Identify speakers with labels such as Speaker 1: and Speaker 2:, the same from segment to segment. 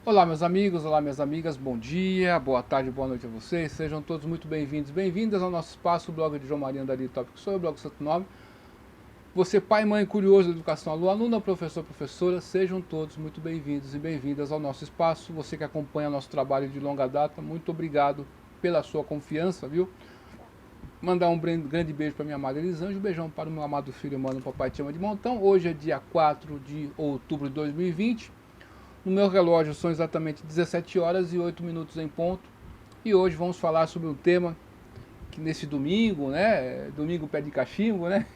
Speaker 1: Olá meus amigos, olá minhas amigas, bom dia, boa tarde, boa noite a vocês, sejam todos muito bem-vindos, bem-vindas ao nosso espaço, o blog de João Maria Andari Tópico Sou, o blog Santo Nome. Você pai, mãe, curioso da educação, aluno, professor, professora, sejam todos muito bem-vindos e bem-vindas ao nosso espaço. Você que acompanha nosso trabalho de longa data, muito obrigado pela sua confiança, viu? Mandar um grande beijo para minha amada Elisângela, um beijão para o meu amado filho, mano, papai te ama de montão. Hoje é dia 4 de outubro de 2020. No meu relógio são exatamente 17 horas e 8 minutos em ponto. E hoje vamos falar sobre um tema que nesse domingo, né? Domingo pé de cachimbo, né?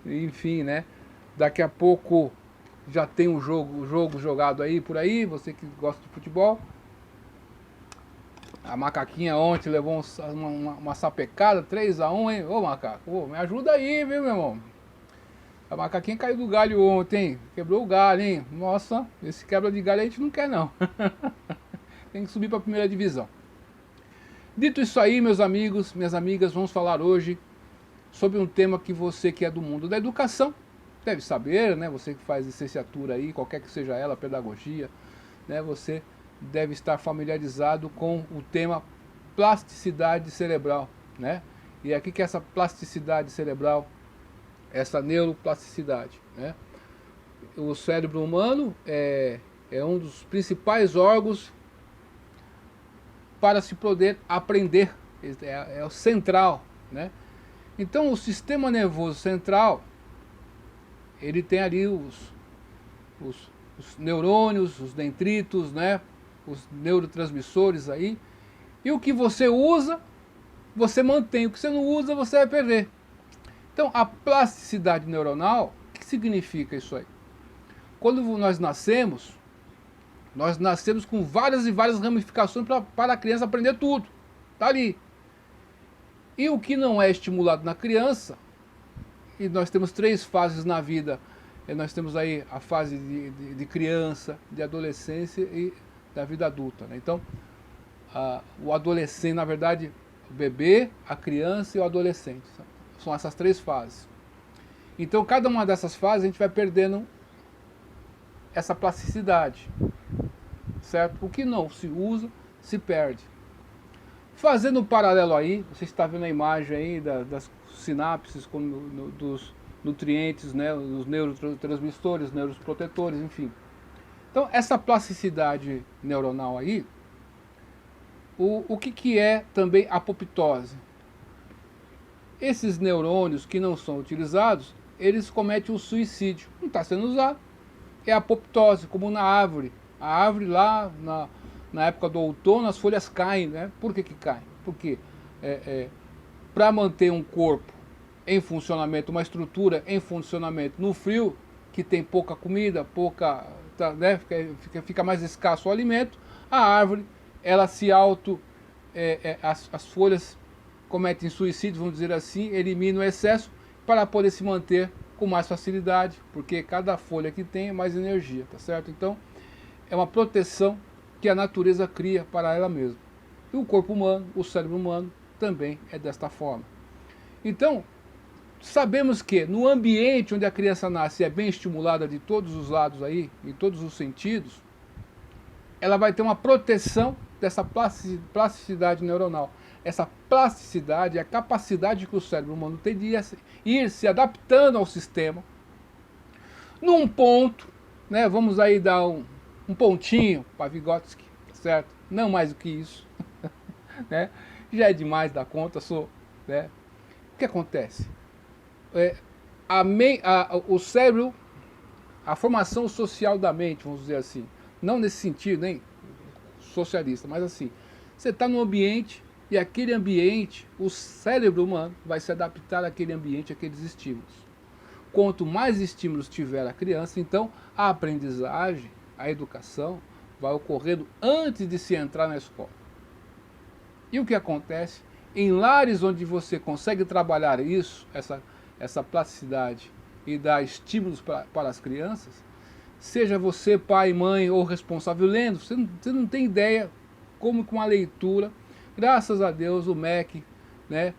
Speaker 1: Enfim, né? Daqui a pouco já tem um jogo jogado aí por aí, você que gosta de futebol. A macaquinha ontem levou uma sapecada, 3-1, hein? Ô macaco, ô, me ajuda aí, viu, meu irmão? A macaquinha caiu do galho ontem, quebrou o galho, hein? Nossa, esse quebra de galho a gente não quer não. Tem que subir para a primeira divisão. Dito isso aí, meus amigos, minhas amigas, vamos falar hoje sobre um tema que você que é do mundo da educação deve saber, né? Você que faz licenciatura aí, qualquer que seja ela, pedagogia, né? Você deve estar familiarizado com o tema plasticidade cerebral, né? E aqui que é essa plasticidade cerebral, essa neuroplasticidade, né? O cérebro humano é um dos principais órgãos para se poder aprender, é o central, né? Então o sistema nervoso central, ele tem ali os neurônios, os dendritos, né? Os neurotransmissores aí, e o que você usa, você mantém, o que você não usa, você vai perder. Então a plasticidade neuronal, o que significa isso aí? Quando nós nascemos com várias e várias ramificações para a criança aprender tudo. Está ali. E o que não é estimulado na criança, e nós temos 3 fases na vida, nós temos aí a fase de criança, de adolescência e da vida adulta, né? Então, o adolescente, na verdade, o bebê, a criança e o adolescente. São essas 3 fases. Então, cada uma dessas fases a gente vai perdendo essa plasticidade, certo? O que não se usa, se perde. Fazendo um paralelo aí, você está vendo a imagem aí das sinapses dos nutrientes, né, os neurotransmissores, neuroprotetores, enfim. Então, essa plasticidade neuronal aí, o que é também apoptose? Esses neurônios que não são utilizados, eles cometem o suicídio. Não está sendo usado. É a apoptose, como na árvore. A árvore lá, na época do outono, as folhas caem, né? Por que caem? Porque para manter um corpo em funcionamento, uma estrutura em funcionamento no frio, que tem pouca comida, né? Fica mais escasso o alimento, a árvore, ela se as folhas cometem suicídio, vamos dizer assim, eliminam o excesso para poder se manter com mais facilidade, porque cada folha que tem é mais energia, tá certo? Então, é uma proteção que a natureza cria para ela mesma. E o corpo humano, o cérebro humano, também é desta forma. Então, sabemos que no ambiente onde a criança nasce é bem estimulada de todos os lados aí, em todos os sentidos, ela vai ter uma proteção dessa plasticidade neuronal. Essa plasticidade é a capacidade que o cérebro humano tem de ir se adaptando ao sistema. Num ponto, né, vamos aí dar um pontinho para Vygotsky, certo? Não mais do que isso. Né? Já é demais da conta, né? O que acontece? O cérebro, a formação social da mente, vamos dizer assim, não nesse sentido, nem socialista, mas assim, você está num ambiente e aquele ambiente, o cérebro humano vai se adaptar àquele ambiente, àqueles estímulos. Quanto mais estímulos tiver a criança, então a aprendizagem, a educação vai ocorrendo antes de se entrar na escola. E o que acontece? Em lares onde você consegue trabalhar isso, essa plasticidade e dar estímulos para as crianças, seja você pai, mãe ou responsável lendo, você não tem ideia como com a leitura, graças a Deus o MEC, né,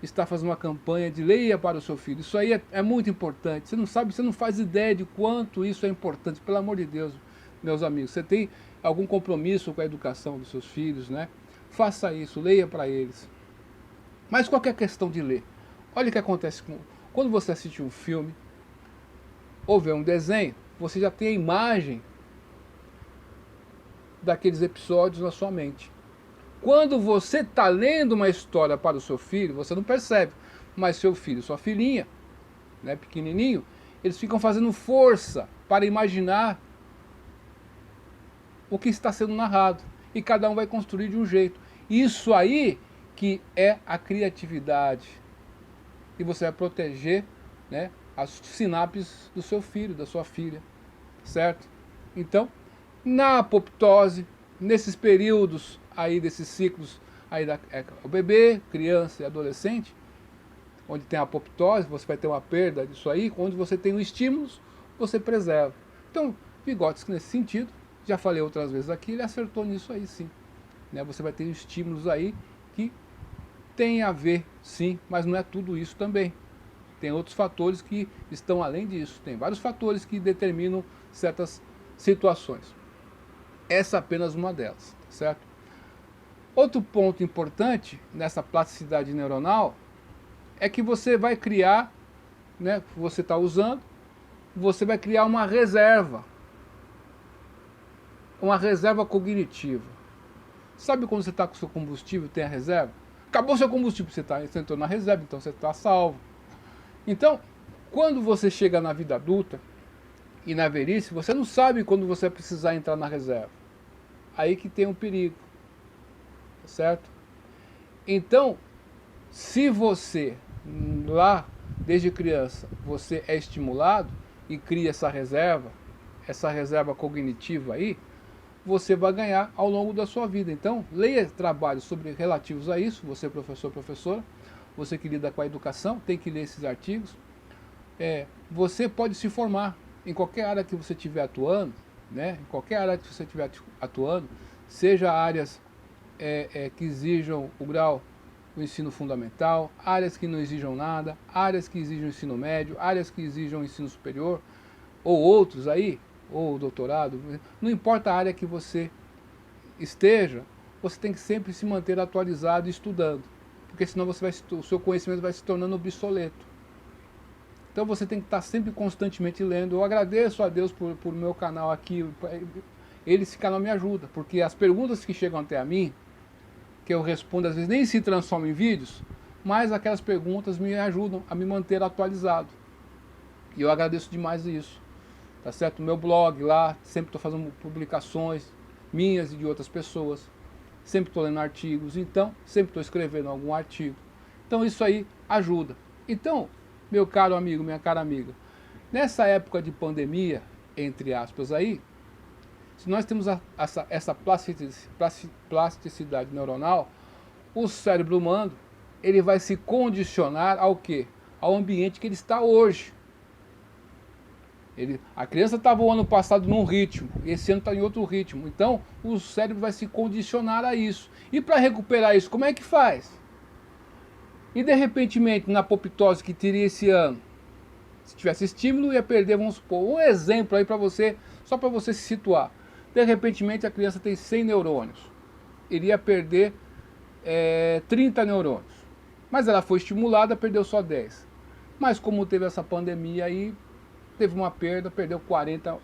Speaker 1: está fazendo uma campanha de leia para o seu filho. Isso aí é muito importante. Você não sabe, você não faz ideia de quanto isso é importante, pelo amor de Deus. meus amigos, você tem algum compromisso com a educação dos seus filhos, né? Faça isso, leia para eles. Mas qual que é a questão de ler? Olha o que acontece quando você assiste um filme ou vê um desenho, você já tem a imagem daqueles episódios na sua mente. Quando você está lendo uma história para o seu filho, você não percebe, mas seu filho, sua filhinha, né, pequenininho, eles ficam fazendo força para imaginar o que está sendo narrado. E cada um vai construir de um jeito. Isso aí que é a criatividade. E você vai proteger, né, as sinapses do seu filho, da sua filha. Certo? Então, na apoptose, nesses períodos aí, desses ciclos aí o bebê, criança e adolescente, onde tem a apoptose, você vai ter uma perda disso aí, onde você tem os estímulos, você preserva. Então, Vygotsky, nesse sentido, já falei outras vezes aqui, ele acertou nisso aí sim. Né? Você vai ter estímulos aí que tem a ver, sim, mas não é tudo isso também. Tem outros fatores que estão além disso. Tem vários fatores que determinam certas situações. Essa é apenas uma delas, certo? Outro ponto importante nessa plasticidade neuronal é que você vai criar, né, você está usando, você vai criar uma reserva cognitiva. Sabe quando você está com o seu combustível, tem a reserva? Acabou o seu combustível, você entrou na reserva, então você está salvo. Então, quando você chega na vida adulta e na velhice, você não sabe quando você vai precisar entrar na reserva. Aí que tem um perigo, certo? Então, se você, lá, desde criança, você é estimulado e cria essa reserva cognitiva aí, você vai ganhar ao longo da sua vida. Então, leia trabalhos relativos a isso, você professor, professora, você que lida com a educação, tem que ler esses artigos. Você pode se formar em qualquer área que você estiver atuando, né? Em qualquer área que você estiver atuando, seja áreas que exijam o grau do ensino fundamental, áreas que não exijam nada, áreas que exijam ensino médio, áreas que exijam ensino superior, ou outros aí, ou doutorado, não importa a área que você esteja, você tem que sempre se manter atualizado e estudando, porque senão o seu conhecimento vai se tornando obsoleto. Então você tem que estar sempre constantemente lendo. Eu agradeço a Deus por meu canal aqui, esse canal me ajuda, porque as perguntas que chegam até a mim, que eu respondo às vezes nem se transformam em vídeos, mas aquelas perguntas me ajudam a me manter atualizado. E eu agradeço demais isso. Tá certo? Meu blog lá, sempre estou fazendo publicações minhas e de outras pessoas. Sempre estou lendo artigos, então, sempre estou escrevendo algum artigo. Então isso aí ajuda. Então, meu caro amigo, minha cara amiga, nessa época de pandemia, entre aspas aí, se nós temos essa plasticidade neuronal, o cérebro humano, ele vai se condicionar ao quê? Ao ambiente que ele está hoje. A criança estava o ano passado num ritmo, esse ano está em outro ritmo. Então, o cérebro vai se condicionar a isso. E para recuperar isso, como é que faz? E de repente, na apoptose que teria esse ano, se tivesse estímulo, ia perder, vamos supor, um exemplo aí para você, só para você se situar. De repente, a criança tem 100 neurônios. Iria perder 30 neurônios. Mas ela foi estimulada, perdeu só 10. Mas como teve essa pandemia aí, teve uma perda, perdeu 40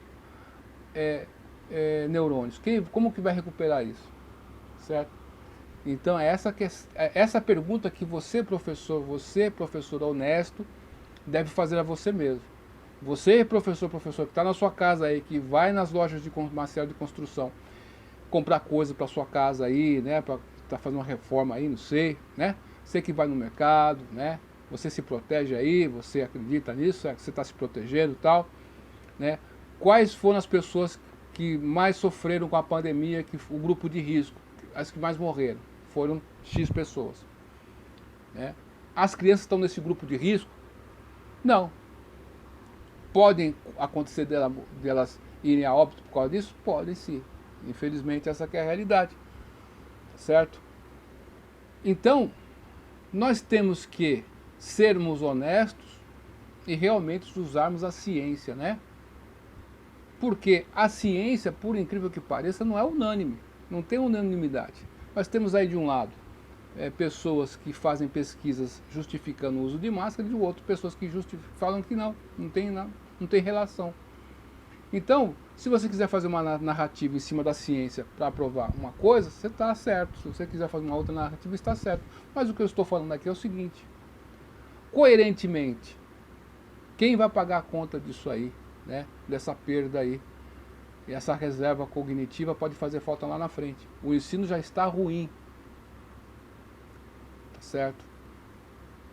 Speaker 1: neurônios. Como que vai recuperar isso? Certo? Então, essa pergunta que você, professor honesto, deve fazer a você mesmo. Você, professor, que está na sua casa aí, que vai nas lojas de material de construção, comprar coisa para sua casa aí, né, para estar fazendo uma reforma aí, não sei, né? Você que vai no mercado, né? Você se protege aí, você acredita nisso, você está se protegendo e tal, né? Quais foram as pessoas que mais sofreram com a pandemia, o grupo de risco, as que mais morreram? Foram X pessoas, né? As crianças estão nesse grupo de risco? Não. Podem acontecer delas irem a óbito por causa disso? Podem sim. Infelizmente essa que é a realidade. Certo? Então, nós temos que sermos honestos e realmente usarmos a ciência, né? Porque a ciência, por incrível que pareça, não é unânime, não tem unanimidade. Nós temos aí de um lado pessoas que fazem pesquisas justificando o uso de máscara, e do outro pessoas que falam que não tem relação. Então, se você quiser fazer uma narrativa em cima da ciência para provar uma coisa, você está certo. Se você quiser fazer uma outra narrativa, está certo. Mas o que eu estou falando aqui é o seguinte: coerentemente, quem vai pagar a conta disso aí, né? Dessa perda aí? E essa reserva cognitiva pode fazer falta lá na frente. O ensino já está ruim. Tá certo?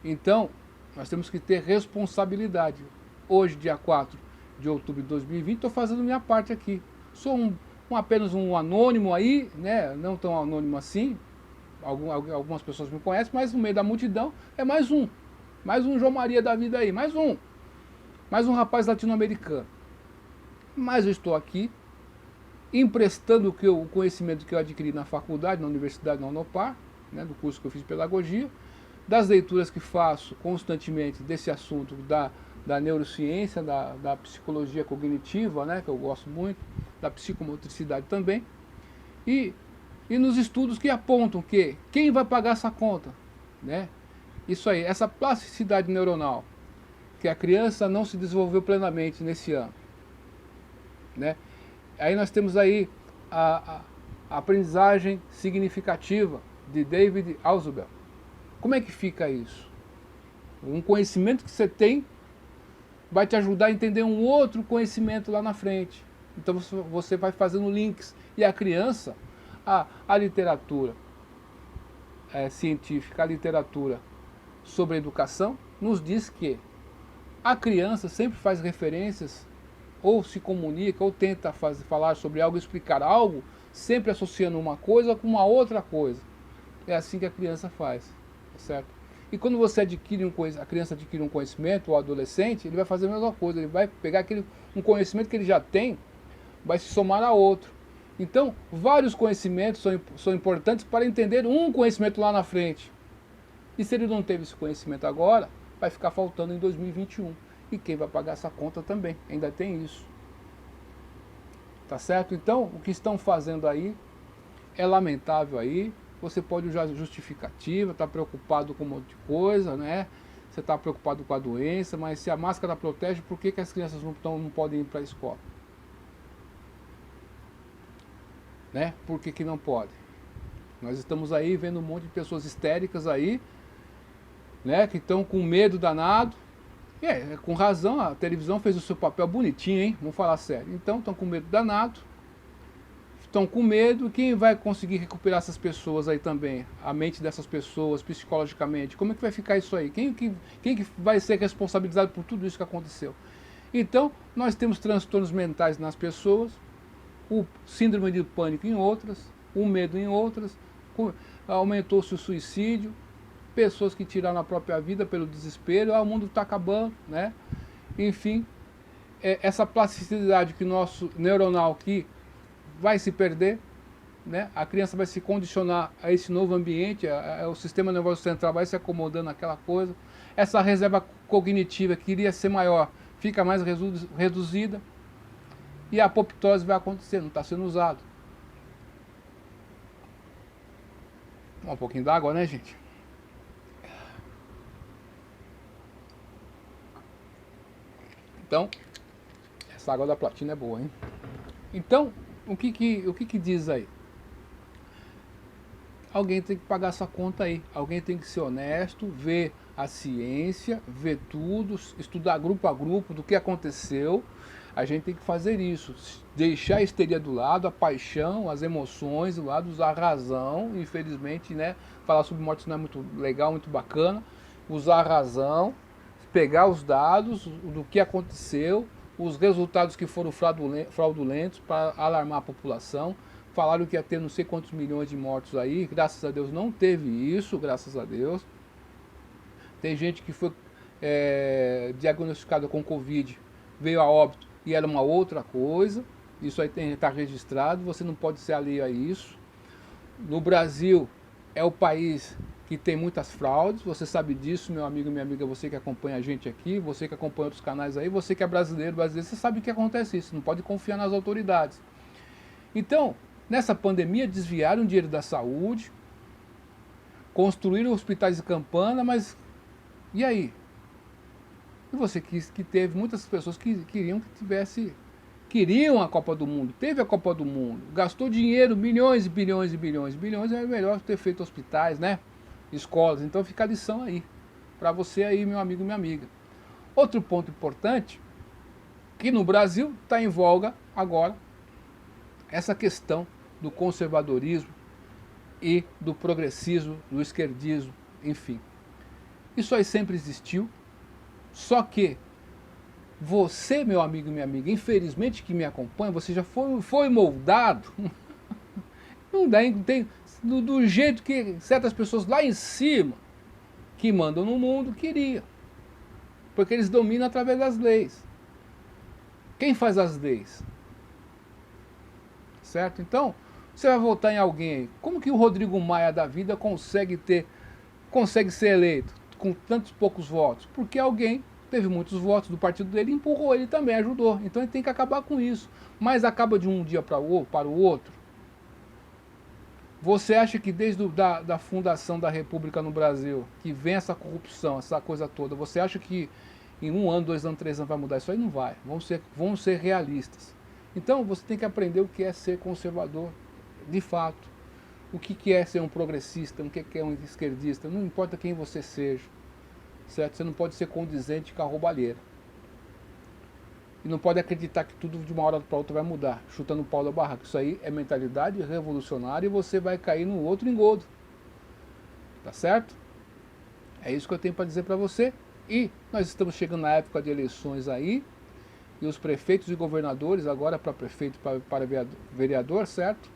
Speaker 1: Então, nós temos que ter responsabilidade. Hoje, dia 4 de outubro de 2020, estou fazendo minha parte aqui. Sou apenas um anônimo aí, né? Não tão anônimo assim. Algumas pessoas me conhecem, mas no meio da multidão é mais um. Mais um João Maria da vida aí, mais um. Mais um rapaz latino-americano. Mas eu estou aqui emprestando o conhecimento que eu adquiri na faculdade, na universidade, na Unopar, né, do curso que eu fiz de pedagogia, das leituras que faço constantemente desse assunto da neurociência, da psicologia cognitiva, né, que eu gosto muito, da psicomotricidade também, e nos estudos que apontam que quem vai pagar essa conta, né? Isso aí, essa plasticidade neuronal, que a criança não se desenvolveu plenamente nesse ano, né? Aí nós temos aí a aprendizagem significativa de David Ausubel. Como é que fica isso? Um conhecimento que você tem vai te ajudar a entender um outro conhecimento lá na frente. Então você vai fazendo links. E a criança, a literatura científica, a literatura sobre a educação, nos diz que a criança sempre faz referências, ou se comunica, ou tenta falar sobre algo, explicar algo, sempre associando uma coisa com uma outra coisa. É assim que a criança faz, tá certo? E quando você a criança adquire um conhecimento, ou adolescente, ele vai fazer a mesma coisa, ele vai pegar um conhecimento que ele já tem, vai se somar a outro. Então, vários conhecimentos são importantes para entender um conhecimento lá na frente. E se ele não teve esse conhecimento agora, vai ficar faltando em 2021. E quem vai pagar essa conta também, ainda tem isso. Tá certo? Então, o que estão fazendo aí é lamentável aí. Você pode usar justificativa, está preocupado com um monte de coisa, né? Você está preocupado com a doença, mas se a máscara protege, por que as crianças não podem ir para a escola? Né? Por que não pode? Nós estamos aí vendo um monte de pessoas histéricas aí, né? Que estão com medo danado. Com razão, a televisão fez o seu papel bonitinho, hein? Vamos falar sério. Então, estão com medo danado. Estão com medo. Quem vai conseguir recuperar essas pessoas aí também? A mente dessas pessoas, psicologicamente. Como é que vai ficar isso aí? Quem que vai ser responsabilizado por tudo isso que aconteceu? Então, nós temos transtornos mentais nas pessoas, o síndrome de pânico em outras, o medo em outras, aumentou-se o suicídio, pessoas que tiraram a própria vida pelo desespero, o mundo está acabando, né? Enfim, essa plasticidade que nosso neuronal aqui vai se perder, né? A criança vai se condicionar a esse novo ambiente, o sistema nervoso central vai se acomodando àquela coisa, essa reserva cognitiva que iria ser maior, fica mais reduzida, e a apoptose vai acontecer, não está sendo usado. Um pouquinho d'água, né, gente? Então, essa água da platina é boa, hein? Então, o que diz aí? Alguém tem que pagar essa conta aí. Alguém tem que ser honesto, ver a ciência, ver tudo, estudar grupo a grupo do que aconteceu. A gente tem que fazer isso. Deixar a histeria do lado, a paixão, as emoções do lado, usar a razão. Infelizmente, né? Falar sobre mortes não é muito legal, muito bacana. Usar a razão, pegar os dados do que aconteceu, os resultados que foram fraudulentos para alarmar a população. Falaram que ia ter não sei quantos milhões de mortos aí, graças a Deus não teve isso, graças a Deus. Tem gente que foi diagnosticada com Covid, veio a óbito e era uma outra coisa, isso aí está registrado, você não pode ser alheio a isso. No Brasil é o país que tem muitas fraudes, você sabe disso, meu amigo e minha amiga, você que acompanha a gente aqui, você que acompanha outros canais aí, você que é brasileiro, você sabe que acontece isso, não pode confiar nas autoridades. Então, nessa pandemia, desviaram dinheiro da saúde, construíram hospitais de campana, mas e aí? E você que teve muitas pessoas que queriam a Copa do Mundo, teve a Copa do Mundo, gastou dinheiro, bilhões e bilhões e bilhões e bilhões, é melhor ter feito hospitais, né? Escolas, então fica a lição aí, para você aí, meu amigo e minha amiga. Outro ponto importante, que no Brasil está em voga agora, essa questão do conservadorismo e do progressismo, do esquerdismo, enfim. Isso aí sempre existiu, só que você, meu amigo e minha amiga, infelizmente que me acompanha, você já foi moldado, não dá, tem, do jeito que certas pessoas lá em cima, que mandam no mundo, queriam. Porque eles dominam através das leis. Quem faz as leis? Certo? Então, você vai votar em alguém aí. Como que o Rodrigo Maia da vida consegue ser eleito com tantos poucos votos? Porque alguém teve muitos votos do partido dele e empurrou ele também, ajudou. Então ele tem que acabar com isso. Mas acaba de um dia para o outro. Você acha que desde da fundação da República no Brasil, que vem essa corrupção, essa coisa toda, você acha que em 1 ano, 2 anos, 3 anos vai mudar? Isso aí não vai. Vamos ser realistas. Então você tem que aprender o que é ser conservador, de fato. O que é ser um progressista, o que é um esquerdista, não importa quem você seja. Certo? Você não pode ser condizente com a roubalheira. E não pode acreditar que tudo de uma hora para outra vai mudar, chutando o pau da barraca. Isso aí é mentalidade revolucionária e você vai cair no outro engodo. Tá certo? É isso que eu tenho para dizer para você. E nós estamos chegando na época de eleições aí, e os prefeitos e governadores, agora para prefeito e para vereador, certo?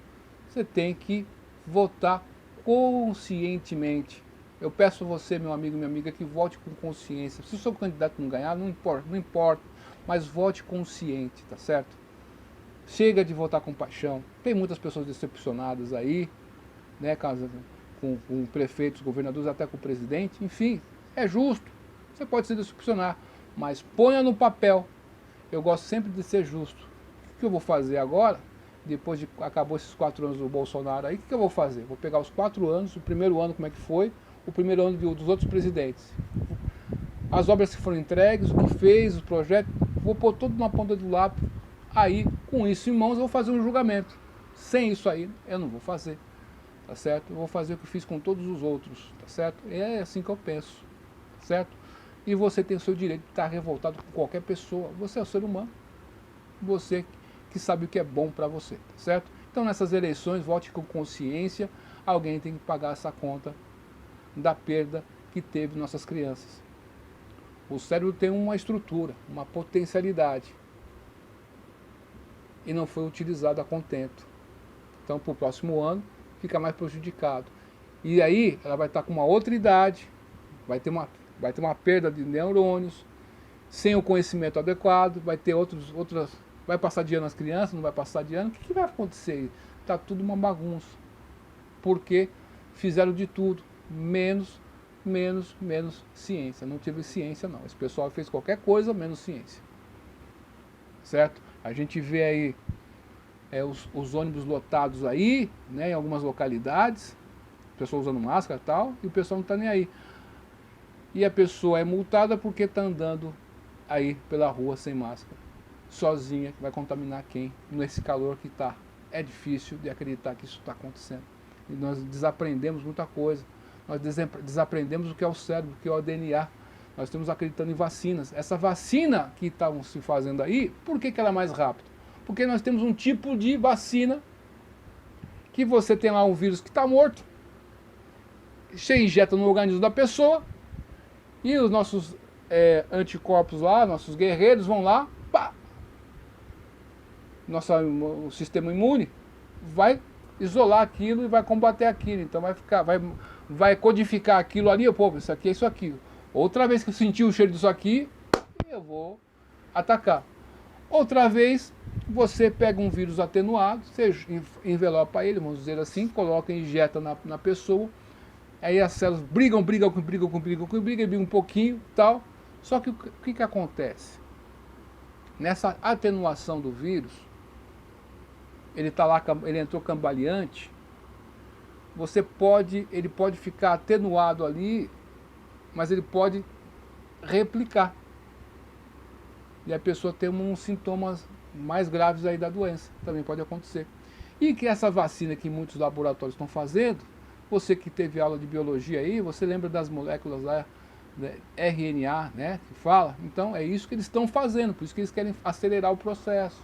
Speaker 1: Você tem que votar conscientemente. Eu peço a você, meu amigo e minha amiga, que vote com consciência. Se o seu candidato não ganhar, não importa, mas vote consciente, tá certo? Chega de votar com paixão. Tem muitas pessoas decepcionadas aí, né, com prefeitos, governadores, até com o presidente. Enfim, é justo. Você pode se decepcionar, mas ponha no papel. Eu gosto sempre de ser justo. O que eu vou fazer agora? Depois de acabou esses 4 anos do Bolsonaro aí, o que eu vou fazer? Vou pegar os 4 anos, o primeiro ano como é que foi, o primeiro ano dos outros presidentes. As obras que foram entregues, o que fez, os projetos, vou pôr tudo na ponta do lápis. Aí, com isso em mãos, eu vou fazer um julgamento. Sem isso aí, eu não vou fazer. Tá certo? Eu vou fazer o que eu fiz com todos os outros. Tá certo? É assim que eu penso. Tá certo? E você tem o seu direito de estar revoltado com qualquer pessoa. Você é um ser humano. Você que sabe o que é bom para você. Tá certo? Então, nessas eleições, vote com consciência. Alguém tem que pagar essa conta da perda que teve nossas crianças. O cérebro tem uma estrutura, uma potencialidade. E não foi utilizado a contento. Então, para o próximo ano, fica mais prejudicado. E aí, ela vai estar com uma outra idade, vai ter uma perda de neurônios, sem o conhecimento adequado, vai ter outras... Vai passar de ano as crianças, não vai passar de ano? O que vai acontecer? Está tudo uma bagunça. Porque fizeram de tudo, menos ciência. Não tive ciência, não. Esse pessoal fez qualquer coisa, menos ciência. Certo? A gente vê aí os ônibus lotados aí, né, em algumas localidades, pessoas usando máscara e tal, e o pessoal não está nem aí. E a pessoa é multada porque está andando aí pela rua sem máscara, sozinha, que vai contaminar quem? Nesse calor que está. É difícil de acreditar que isso está acontecendo. E nós desaprendemos muita coisa. Nós desaprendemos o que é o cérebro, o que é o DNA. Nós estamos acreditando em vacinas. Essa vacina que estavam se fazendo aí, por que ela é mais rápida? Porque nós temos um tipo de vacina que você tem lá um vírus que está morto, você injeta no organismo da pessoa e os nossos anticorpos lá, nossos guerreiros vão lá, pá, o sistema imune vai isolar aquilo e vai combater aquilo. Então vai codificar aquilo ali, pô, isso aqui é isso aqui. Outra vez que eu senti o cheiro disso aqui, eu vou atacar. Outra vez, você pega um vírus atenuado, você envelopa ele, vamos dizer assim, coloca, injeta na pessoa, Aí as células brigam um pouquinho, tal. Só que o que acontece? Nessa atenuação do vírus, ele tá lá, ele entrou cambaleante, ele pode ficar atenuado ali, mas ele pode replicar. E a pessoa tem uns sintomas mais graves aí da doença, também pode acontecer. E que essa vacina que muitos laboratórios estão fazendo, você que teve aula de biologia aí, você lembra das moléculas lá, né, RNA, né, que fala? Então é isso que eles estão fazendo, por isso que eles querem acelerar o processo.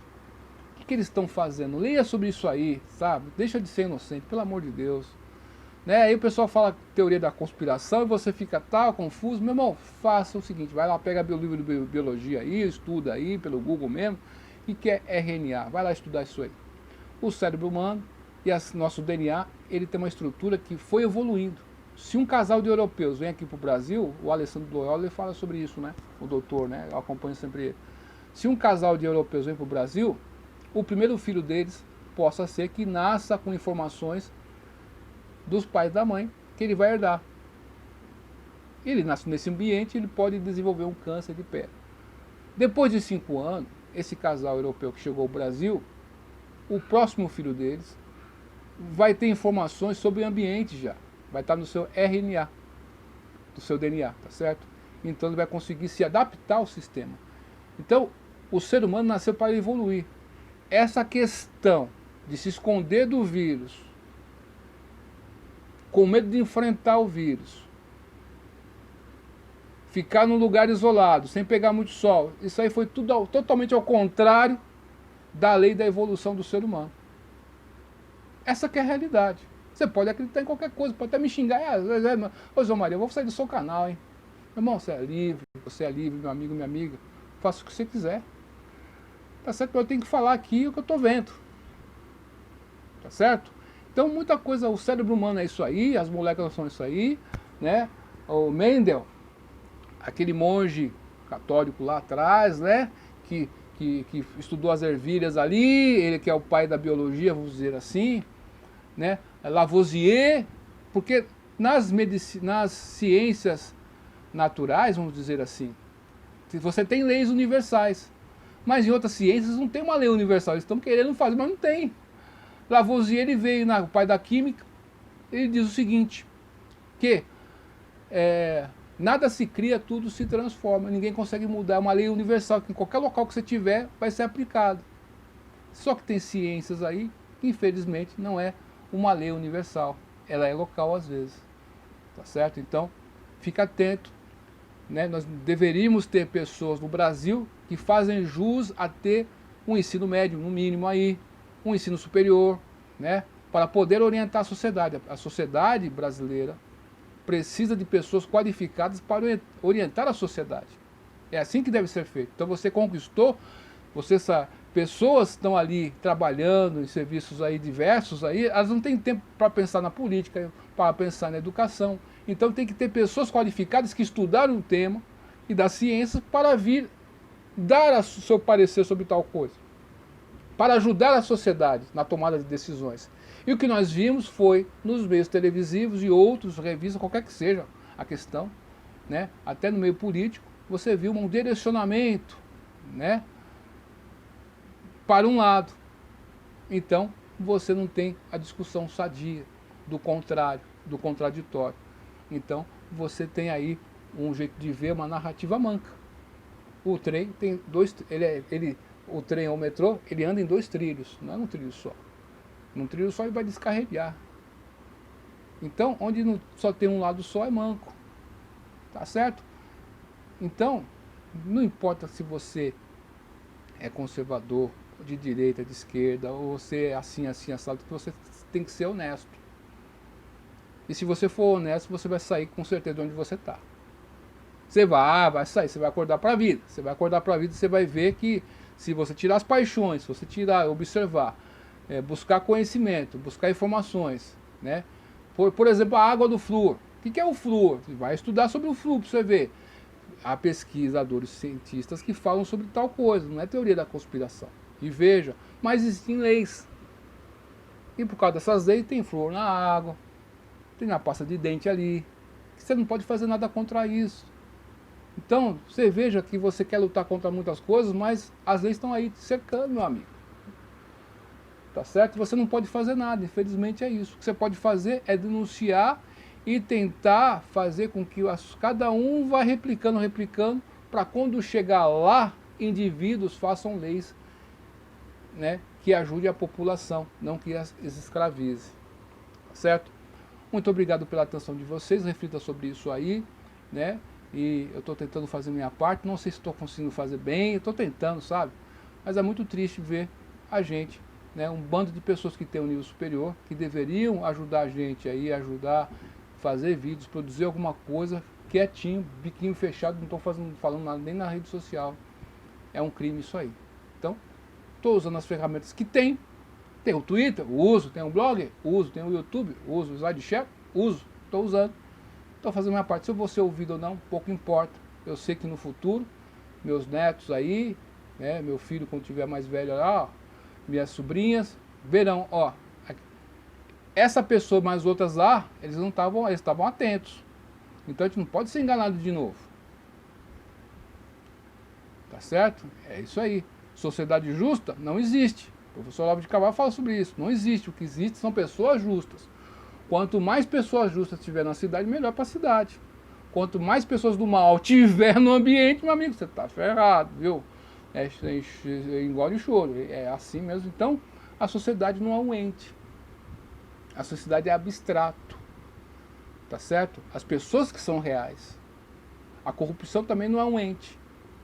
Speaker 1: O que eles estão fazendo? Leia sobre isso aí, sabe? Deixa de ser inocente, pelo amor de Deus. Né? Aí o pessoal fala teoria da conspiração e você fica confuso. Meu irmão, faça o seguinte, vai lá, pega o livro de biologia aí, estuda aí, pelo Google mesmo, o que é RNA? Vai lá estudar isso aí. O cérebro humano e nosso DNA, ele tem uma estrutura que foi evoluindo. Se um casal de europeus vem aqui para o Brasil, o Alessandro Loyola fala sobre isso, né? O doutor, né? Eu acompanho sempre ele. Se um casal de europeus vem para o Brasil, o primeiro filho deles possa ser que nasça com informações dos pais da mãe, que ele vai herdar. Ele nasce nesse ambiente, ele pode desenvolver um câncer de pele. Depois de 5 anos, esse casal europeu que chegou ao Brasil, o próximo filho deles vai ter informações sobre o ambiente já. Vai estar no seu RNA, do seu DNA, tá certo? Então ele vai conseguir se adaptar ao sistema. Então, o ser humano nasceu para evoluir. Essa questão de se esconder do vírus, com medo de enfrentar o vírus, ficar num lugar isolado, sem pegar muito sol, isso aí foi tudo totalmente ao contrário da lei da evolução do ser humano. Essa que é a realidade. Você pode acreditar em qualquer coisa, pode até me xingar. Ô Zé Maria, eu vou sair do seu canal, hein? Meu irmão, você é livre, meu amigo, minha amiga. Faça o que você quiser. Tá certo? Eu tenho que falar aqui o que eu tô vendo. Tá certo? Então muita coisa, o cérebro humano é isso aí, as moléculas são isso aí, né? O Mendel, aquele monge católico lá atrás, né? Que estudou as ervilhas ali, ele que é o pai da biologia, vamos dizer assim, né? Lavoisier, porque nas ciências naturais, vamos dizer assim, você tem leis universais, mas em outras ciências não tem uma lei universal, eles estão querendo fazer, mas não tem. Lavoisier, ele veio, o pai da química, ele diz o seguinte, que nada se cria, tudo se transforma, ninguém consegue mudar, é uma lei universal, que em qualquer local que você tiver, vai ser aplicado. Só que tem ciências aí, que infelizmente não é uma lei universal, ela é local às vezes, tá certo? Então, fica atento, né? Nós deveríamos ter pessoas no Brasil que fazem jus a ter um ensino médio, no mínimo aí, um ensino superior, né, para poder orientar a sociedade. A sociedade brasileira precisa de pessoas qualificadas para orientar a sociedade. É assim que deve ser feito. Então você conquistou, pessoas estão ali trabalhando em serviços aí diversos, aí, elas não têm tempo para pensar na política, para pensar na educação. Então tem que ter pessoas qualificadas que estudaram o tema e da ciência para vir dar o seu parecer sobre tal coisa, para ajudar a sociedade na tomada de decisões. E o que nós vimos foi, nos meios televisivos e outros, revistas, qualquer que seja a questão, né, até no meio político, você viu um direcionamento, né, para um lado. Então, você não tem a discussão sadia, do contrário, do contraditório. Então, você tem aí um jeito de ver, uma narrativa manca. O trem tem o trem ou o metrô, ele anda em 2 trilhos, não é num trilho só. Num trilho só ele vai descarregar. Então, onde só tem um lado só é manco. Tá certo? Então, não importa se você é conservador, de direita, de esquerda, ou você é assim, assado, que você tem que ser honesto. E se você for honesto, você vai sair com certeza de onde você está. Você vai sair, você vai acordar para a vida. Você vai acordar para a vida e você vai ver que se você tirar as paixões, se você observar, buscar conhecimento, buscar informações, né? Por exemplo, a água do flúor. O que é o flúor? Você vai estudar sobre o flúor para você ver. Há pesquisadores, cientistas que falam sobre tal coisa, não é teoria da conspiração. E veja, mas existem leis. E por causa dessas leis tem flúor na água, tem a pasta de dente ali, você não pode fazer nada contra isso. Então, você veja que você quer lutar contra muitas coisas, mas as leis estão aí te cercando, meu amigo. Tá certo? Você não pode fazer nada, infelizmente é isso. O que você pode fazer é denunciar e tentar fazer com que cada um vá replicando, para quando chegar lá, indivíduos façam leis, né, que ajudem a população, não que as escravize. Tá certo? Muito obrigado pela atenção de vocês, reflita sobre isso aí, né? E eu estou tentando fazer minha parte, não sei se estou conseguindo fazer bem, eu estou tentando, sabe? Mas é muito triste ver a gente, né, um bando de pessoas que tem um nível superior, que deveriam ajudar a gente aí, ajudar a fazer vídeos, produzir alguma coisa, quietinho, biquinho fechado, não estou falando nada nem na rede social. É um crime isso aí. Então, estou usando as ferramentas que tem o Twitter, uso, tem o blog, uso, tem o YouTube, uso, o SlideShare, uso, estou usando. Estou fazendo a minha parte. Se eu vou ser ouvido ou não, pouco importa. Eu sei que no futuro, meus netos aí, né, meu filho quando tiver mais velho lá, ó, minhas sobrinhas, verão, ó, essa pessoa mais outras lá, eles estavam atentos. Então a gente não pode ser enganado de novo. Tá certo? É isso aí. Sociedade justa não existe. O professor Olavo de Carvalho fala sobre isso. Não existe. O que existe são pessoas justas. Quanto mais pessoas justas tiver na cidade, melhor para a cidade. Quanto mais pessoas do mal tiver no ambiente, meu amigo, você está ferrado, viu? Engole o choro. É assim mesmo. Então, a sociedade não é um ente. A sociedade é abstrato. Tá certo? As pessoas que são reais. A corrupção também não é um ente.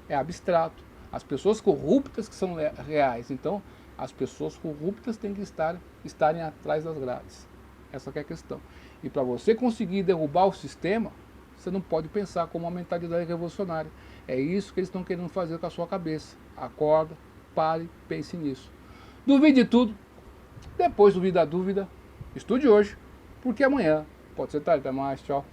Speaker 1: É abstrato. As pessoas corruptas que são reais. Então, as pessoas corruptas têm que estarem atrás das grades. Essa que é a questão. E para você conseguir derrubar o sistema, você não pode pensar como uma mentalidade revolucionária. É isso que eles estão querendo fazer com a sua cabeça. Acorda, pare, pense nisso. Duvide de tudo. Depois duvide da dúvida. Estude hoje, porque amanhã pode ser tarde. Até mais, tchau.